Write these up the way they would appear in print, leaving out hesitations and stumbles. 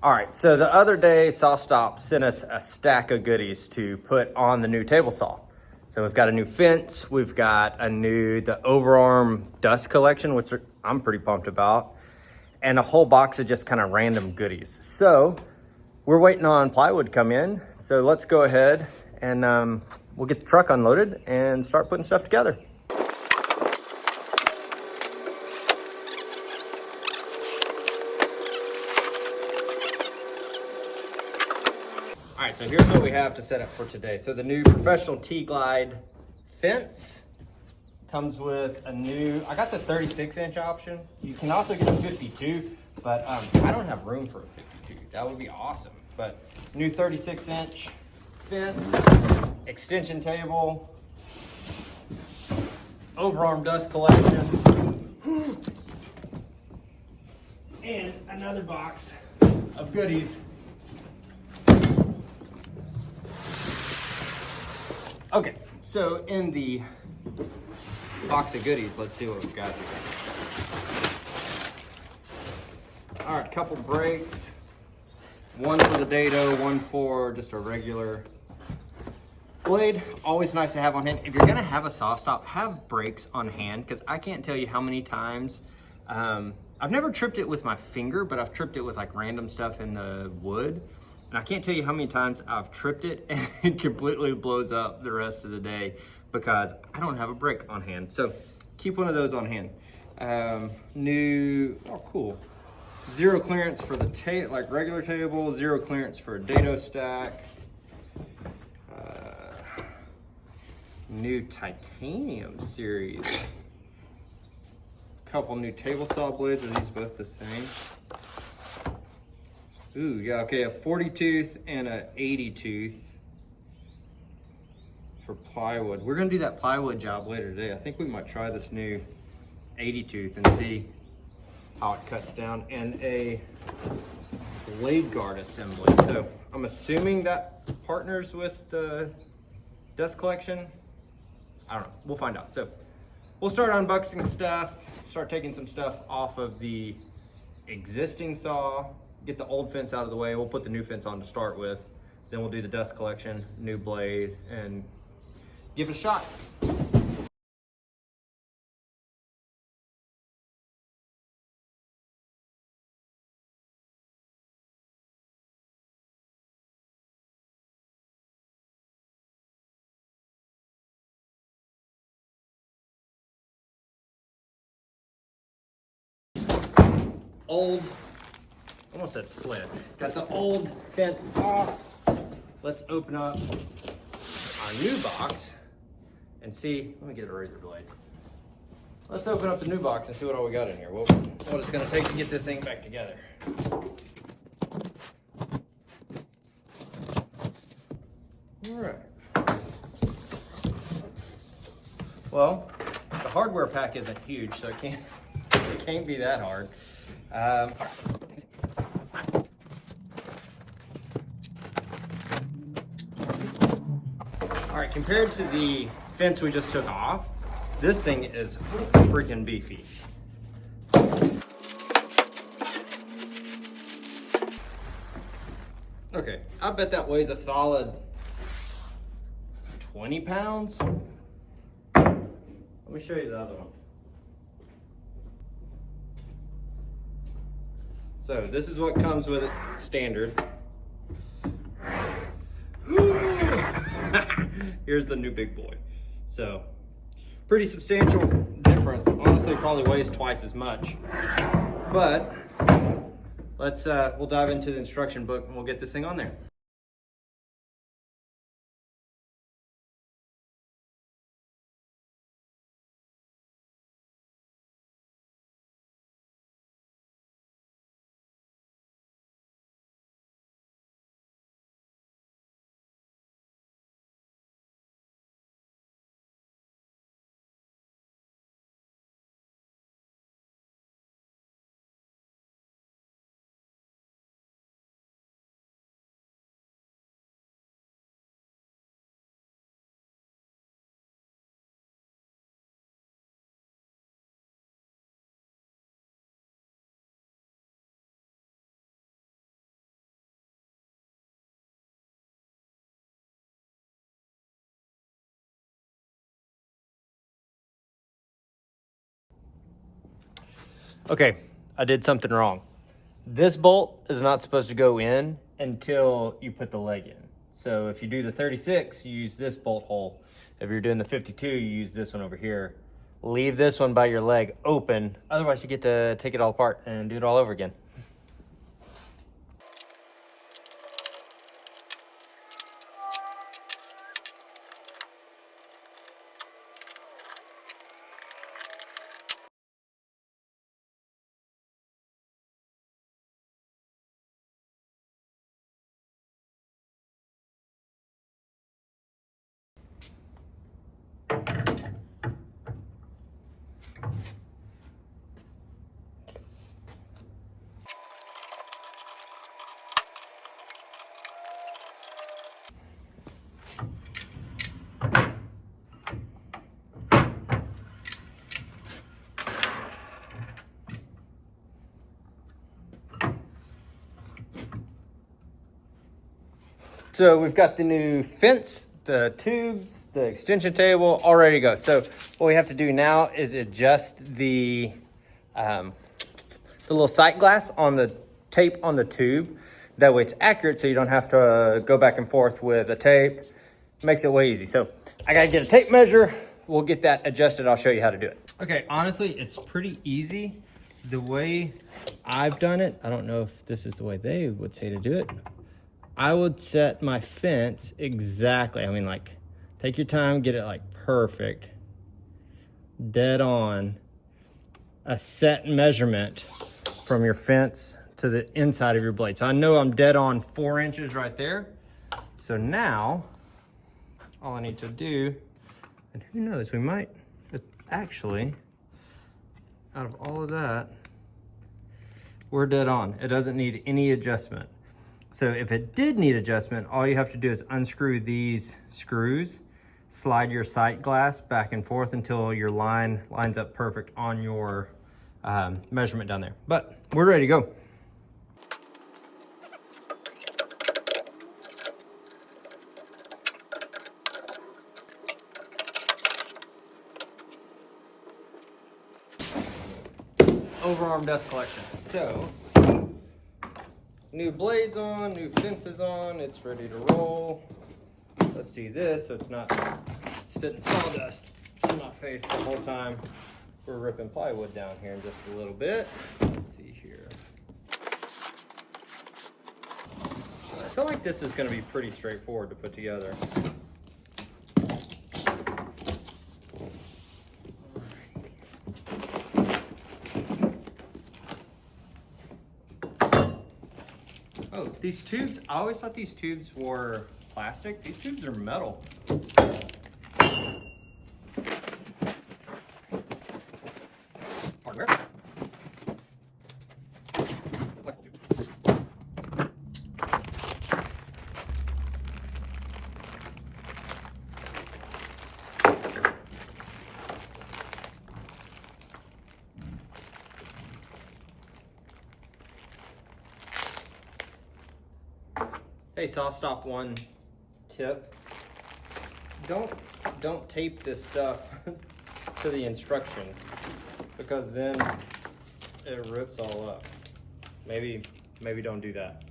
All right, so the other day, Sawstop sent us a stack of goodies to put on the new table saw. So we've got a new fence, we've got the overarm dust collection, which I'm pretty pumped about, and a whole box of just kind of random goodies. So we're waiting on plywood to come in. So let's go ahead and we'll get the truck unloaded and start putting stuff together. All right, so here's what we have to set up for today. So the new professional T-Glide fence comes with a new, I got the 36-inch option. You can also get a 52, but I don't have room for a 52. That would be awesome. But new 36-inch fence, extension table, overarm dust collection, and another box of goodies. Okay, so in the box of goodies, let's see what we've got here. All right, couple brakes, one for the dado, one for just a regular blade. Always nice to have on hand. If you're gonna have a Sawstop, have brakes on hand, because I can't tell you how many times, I've never tripped it with my finger, but I've tripped it with like random stuff in the wood. And I can't tell you how many times I've tripped it and it completely blows up the rest of the day because I don't have a brake on hand. So keep one of those on hand. Oh cool. Zero clearance for the like regular table, zero clearance for a dado stack. New titanium series. Couple new table saw blades. Are these both the same? Ooh, yeah, okay, a 40 tooth and a 80 tooth for plywood. We're gonna do that plywood job later today. I think we might try this new 80 tooth and see how it cuts down, and a blade guard assembly. So I'm assuming that partners with the dust collection. I don't know, we'll find out. So we'll start unboxing stuff, start taking some stuff off of the existing saw, get the old fence out of the way. We'll put the new fence on to start with. Then we'll do the dust collection, new blade, and give it a shot. Old, almost said sled. Got the old fence off. Let's open up our new box and see. Let me get a razor blade. Let's open up the new box and see what all we got in here. What it's gonna take to get this thing back together. All right. Well, the hardware pack isn't huge, so it can't be that hard. All right, compared to the fence we just took off, this thing is freaking beefy. Okay, I bet that weighs a solid 20 pounds. Let me show you the other one. So this is what comes with it standard. Here's the new big boy. So pretty substantial difference. Honestly, probably weighs twice as much. But we'll dive into the instruction book and we'll get this thing on there. Okay, I did something wrong. This bolt is not supposed to go in until you put the leg in. So if you do the 36, you use this bolt hole. If you're doing the 52, you use this one over here. Leave this one by your leg open, otherwise you get to take it all apart and do it all over again. So we've got the new fence, the tubes, the extension table, all ready to go. So what we have to do now is adjust the little sight glass on the tape on the tube. That way it's accurate, so you don't have to go back and forth with a tape. Makes it way easy. So I gotta get a tape measure. We'll get that adjusted. I'll show you how to do it. Okay, honestly, it's pretty easy. The way I've done it, I don't know if this is the way they would say to do it. I would set my fence exactly. I mean, like, take your time, get it like perfect, dead on, a set measurement from your fence to the inside of your blade. So I know I'm dead on 4 inches right there. So now, all I need to do, and who knows, we might actually, out of all of that, we're dead on. It doesn't need any adjustment. So if it did need adjustment, all you have to do is unscrew these screws, slide your sight glass back and forth until your line lines up perfect on your measurement down there. But we're ready to go. Overarm dust collection. So, new blades on, new fences on, it's ready to roll. Let's do this so it's not spitting sawdust in my face the whole time. We're ripping plywood down here in just a little bit. Let's see here. I feel like this is going to be pretty straightforward to put together. Oh, these tubes, I always thought these tubes were plastic. These tubes are metal. Hardware. Hey, Sawstop, one tip. Don't tape this stuff to the instructions, because then it rips all up. Maybe don't do that.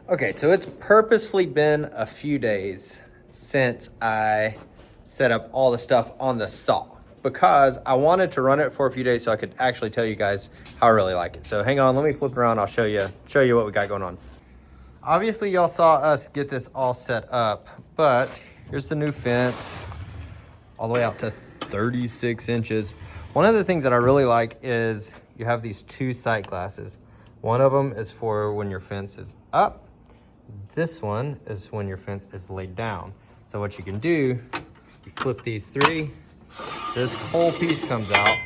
Okay, so it's purposefully been a few days since I set up all the stuff on the saw, because I wanted to run it for a few days so I could actually tell you guys how I really like it. So hang on, let me flip it around. I'll show you what we got going on. Obviously y'all saw us get this all set up, but here's the new fence all the way out to 36 inches. One of the things that I really like is you have these two sight glasses. One of them is for when your fence is up. This one is when your fence is laid down. So what you can do, you flip these three, this whole piece comes out.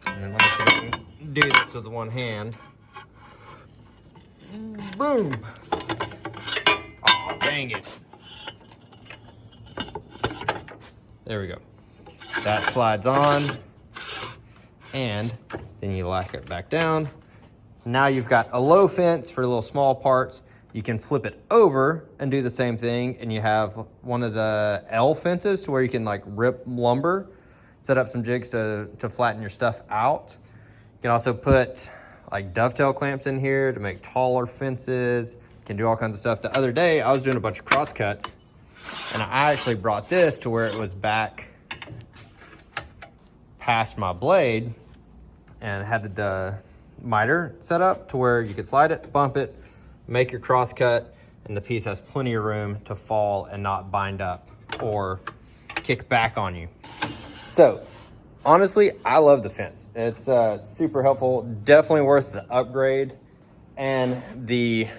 And then let me see if I can do this with one hand. Boom. Oh, dang it. There we go. That slides on, and then you lock it back down. Now you've got a low fence for little small parts. You can flip it over and do the same thing, and you have one of the L fences to where you can like rip lumber, set up some jigs to flatten your stuff out. You can also put like dovetail clamps in here to make taller fences. You can do all kinds of stuff. The other day, I was doing a bunch of cross cuts, and I actually brought this to where it was back past my blade and had the miter set up to where you could slide it, bump it, make your cross cut, and the piece has plenty of room to fall and not bind up or kick back on you. So honestly, I love the fence. It's super helpful, definitely worth the upgrade. And the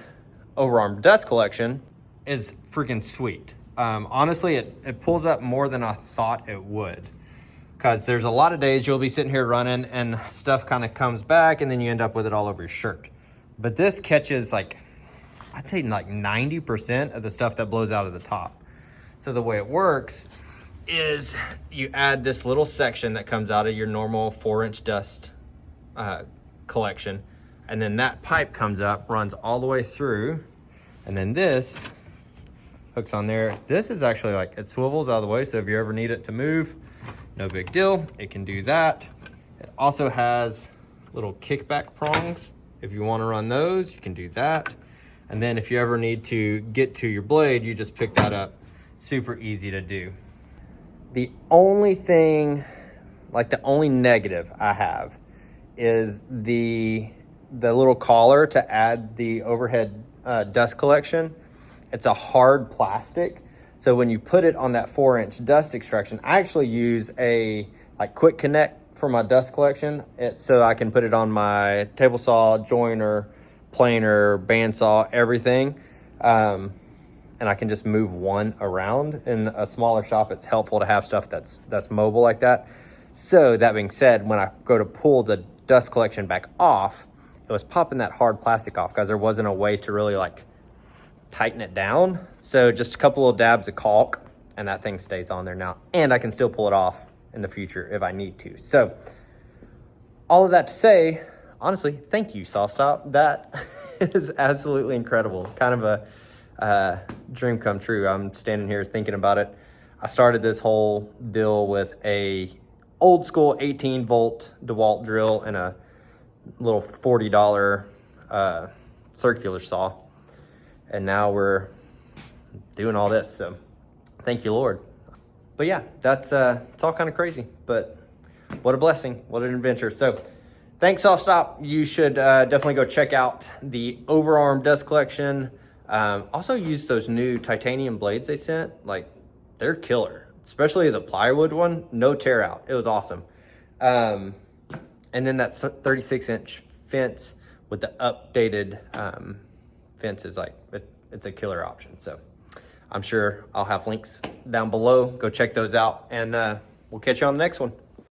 overarm dust collection is freaking sweet. Honestly, it pulls up more than I thought it would, because there's a lot of days you'll be sitting here running and stuff kind of comes back and then you end up with it all over your shirt. But this catches like, I'd say like 90% of the stuff that blows out of the top. So the way it works is you add this little section that comes out of your normal 4-inch dust collection. And then that pipe comes up, runs all the way through. And then this hooks on there. This is actually like, it swivels out of the way. So if you ever need it to move, no big deal, it can do that. It also has little kickback prongs. If you want to run those, you can do that. And then if you ever need to get to your blade, you just pick that up. Super easy to do. The only thing, like the only negative I have is the little collar to add the overhead dust collection. It's a hard plastic. So when you put it on that 4-inch dust extraction, I actually use a like quick connect for my dust collection. So I can put it on my table saw, joiner, planer, bandsaw, everything. And I can just move one around. In a smaller shop, it's helpful to have stuff that's mobile like that. So that being said, when I go to pull the dust collection back off, it was popping that hard plastic off because there wasn't a way to really like tighten it down. So just a couple of dabs of caulk and that thing stays on there now. And I can still pull it off in the future if I need to. So all of that to say, honestly, thank you, Sawstop. That is absolutely incredible. Kind of a dream come true. I'm standing here thinking about it. I started this whole deal with a old school 18 volt DeWalt drill and a little $40 circular saw. And now we're doing all this. So thank you, Lord. But yeah, it's all kind of crazy, but what a blessing. What an adventure. So thanks, Sawstop. You should definitely go check out the overarm dust collection. Also use those new titanium blades they sent. Like, they're killer, especially the plywood one. No tear out. It was awesome. And then that 36-inch fence with the updated fence is like, it's a killer option. So I'm sure I'll have links down below. Go check those out, and we'll catch you on the next one.